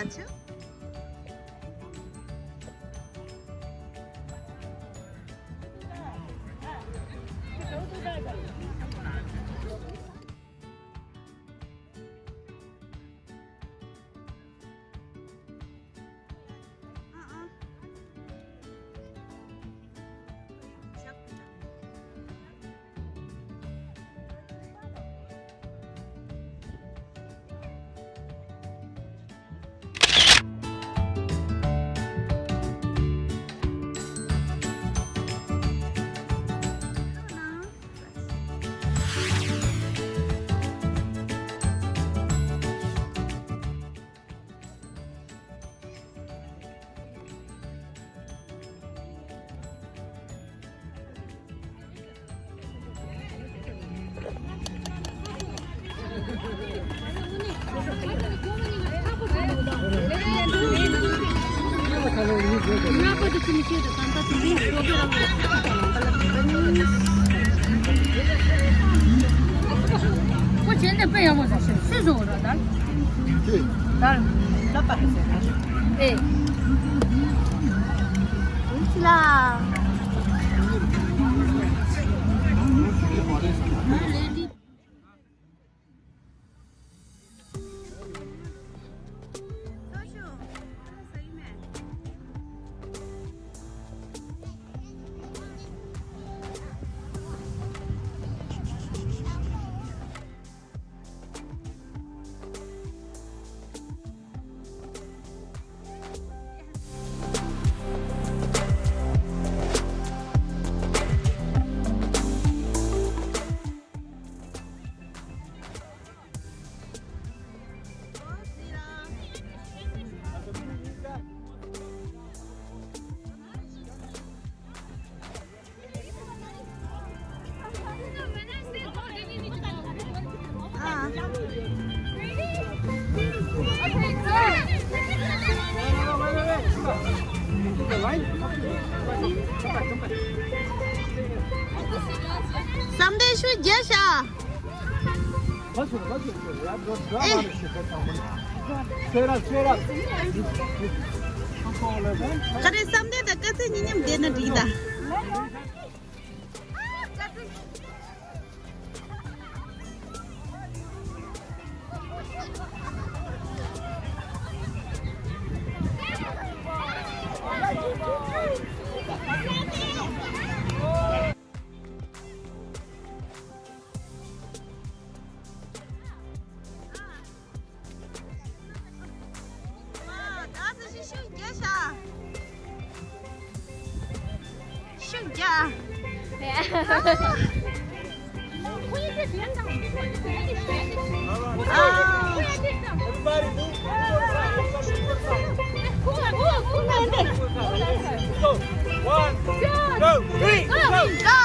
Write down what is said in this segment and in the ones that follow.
않죠? Someday should just Kare someday the kasi ninyam dena dida. Everybody move. Go. 1, 2, 3, go.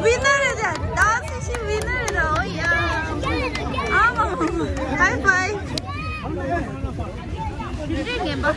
위너르다. 나스시 위너르다. 오야. 아마. 하이파이. 이게 봐.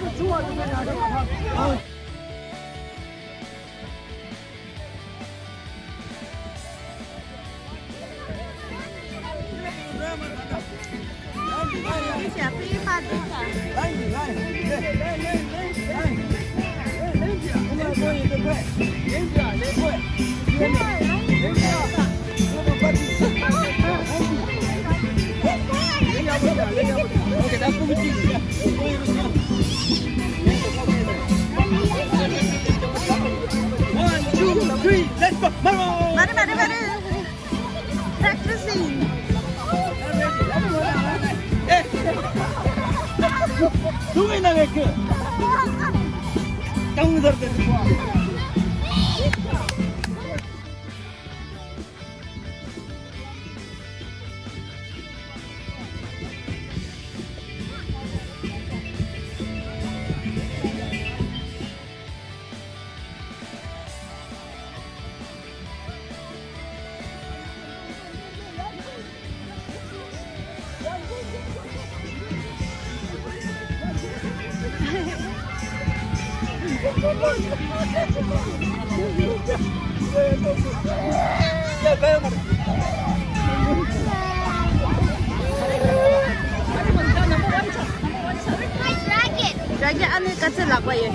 Lagi aneh kata lah apa ya?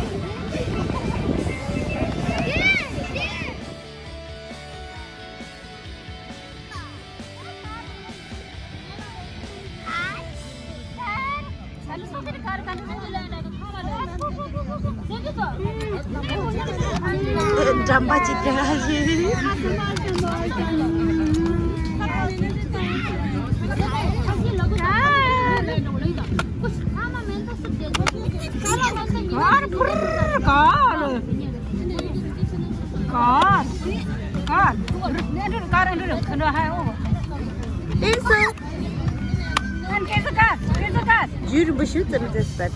Jamba citra lagi. Jür beschützt mit das Bett.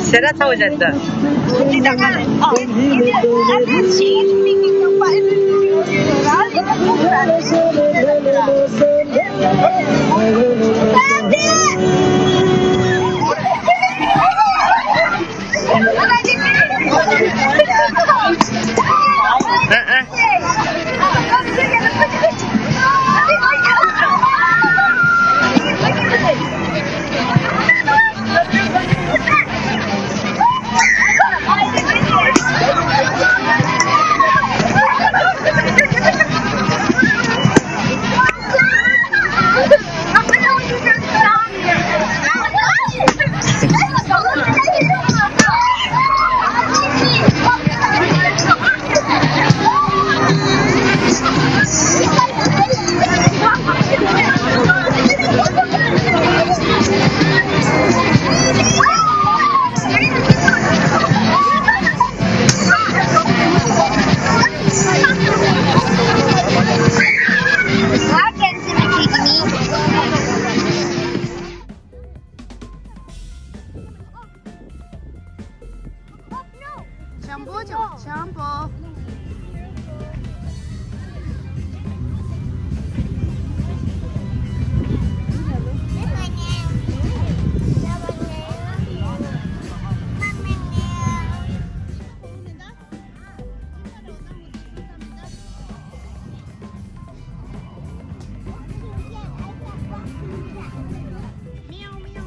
Será tahu janda. Tidak kan? Oh, ini ada sih. Jumbo. Beautiful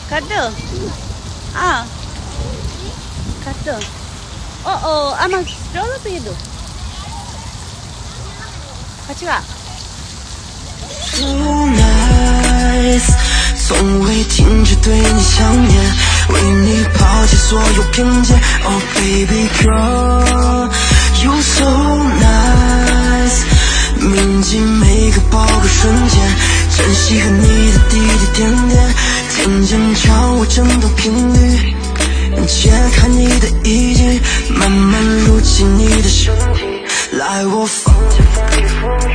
가도. 아. 가도. 아마 스트로베리도. 같이 가. So nice， 从未停止对你想念，为你抛弃所有偏见。Oh baby girl，you so nice， 铭记每个宝贵瞬间，珍惜和你的滴滴点点，渐渐掌握振动频率，解开你的意境，慢慢入侵你的身体，来我房间风雨风雨。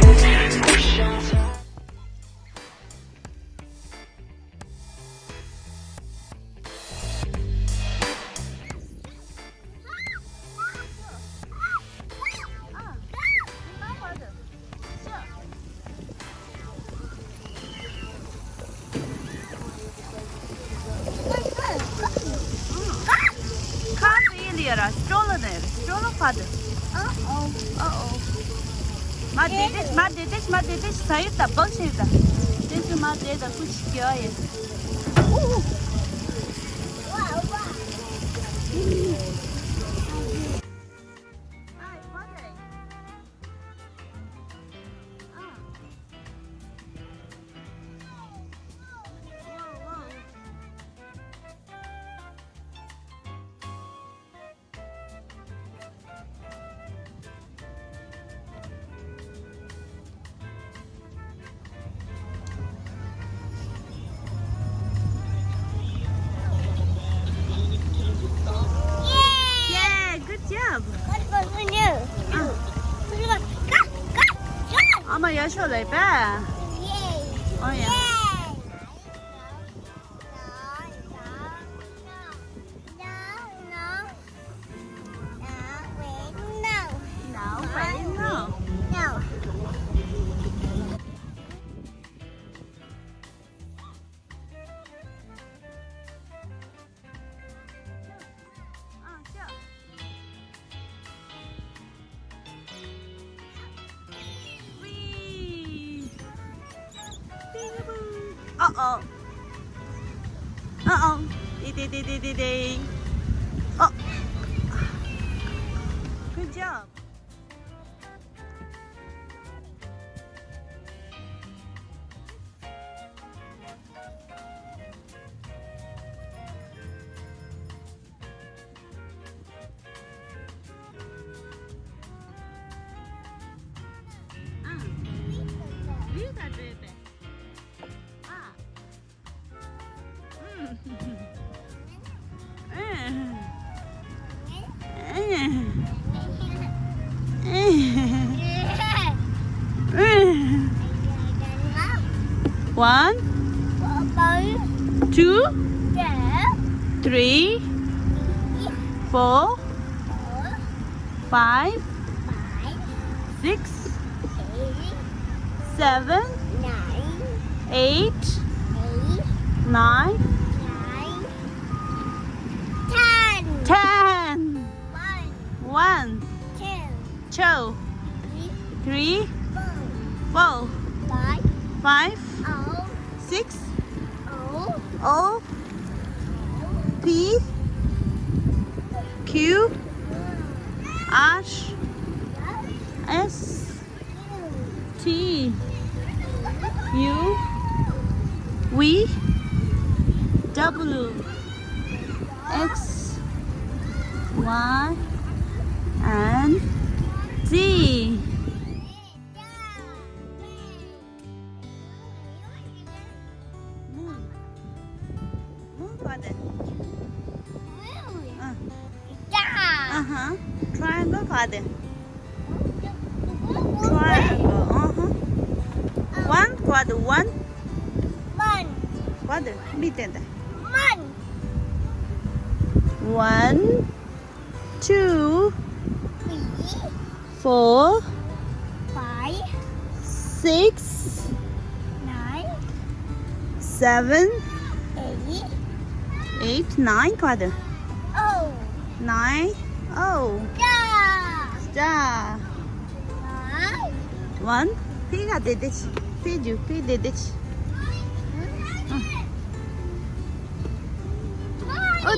Stroller father. Maddedeş sayıp da bak şeyde. Çünkü maddeye de kuş çıkıyor ya. Ama yaş olay be. Oh yeah. Dee. Oh. Good job. One, 2, 3, 4, 5, 6, 7, 8, 9, 10. 1, 2, 3, 4, 5, 6, O, P, Q, R, S, T, U, V, W, X, Y, and Z. Triangle father. Triangle. One father. One. Father. 밑에다. 1, 2, 4, 6, 7, 8, 9 father. 9. Oh. Star. 1. Piga dedeç. Pidu. Pi dedeç.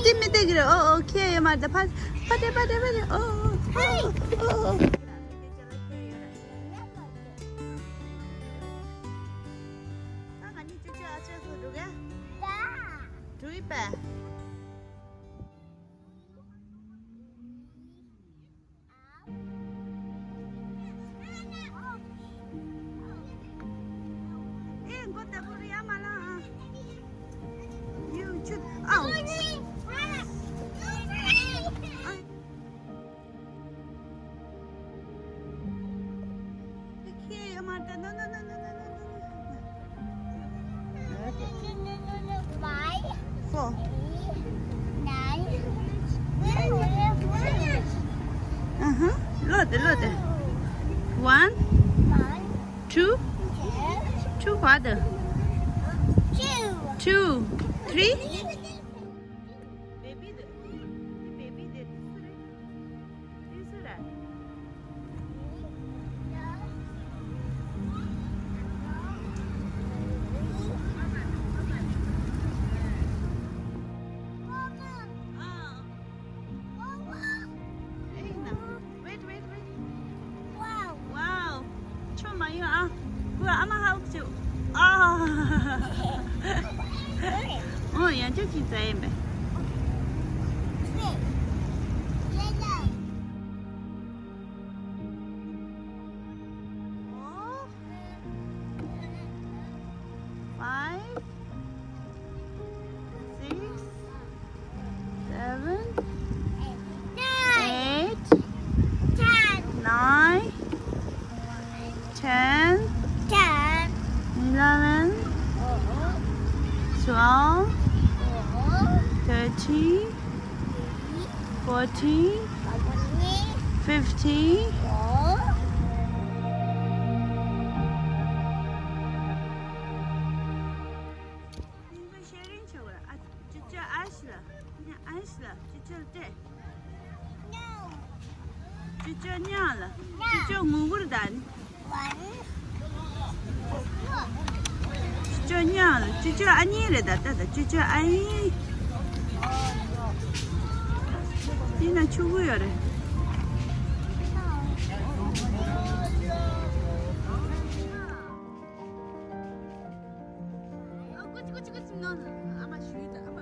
dimmi kira. Okay, mada pada. Oh. Four. Load. 1, 2, 2 what? 2, 3. Wow. Cho mày à? Vừa ăn mà học chịu. 양쪽 진짜 애매. Five, 6, 7, 8, 9, 10, 11, 12, 13, 14, 15. Cucu nyala. Cucu ngubur dan. Cucu nyala. Cucu ani reda tada. Cucu ani. Dina chuguyor. Kuch no. Ama şuydu. Ama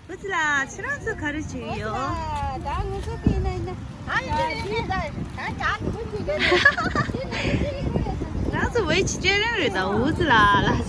우슬아, 치란스 가르치요. 치란스 왜 지제를 우슬아.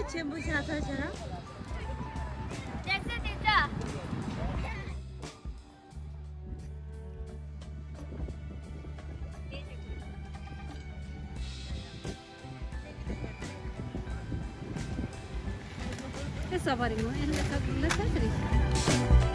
全部下车去了。 됐어 됐어. Essa varinha é ela tá com essa triste.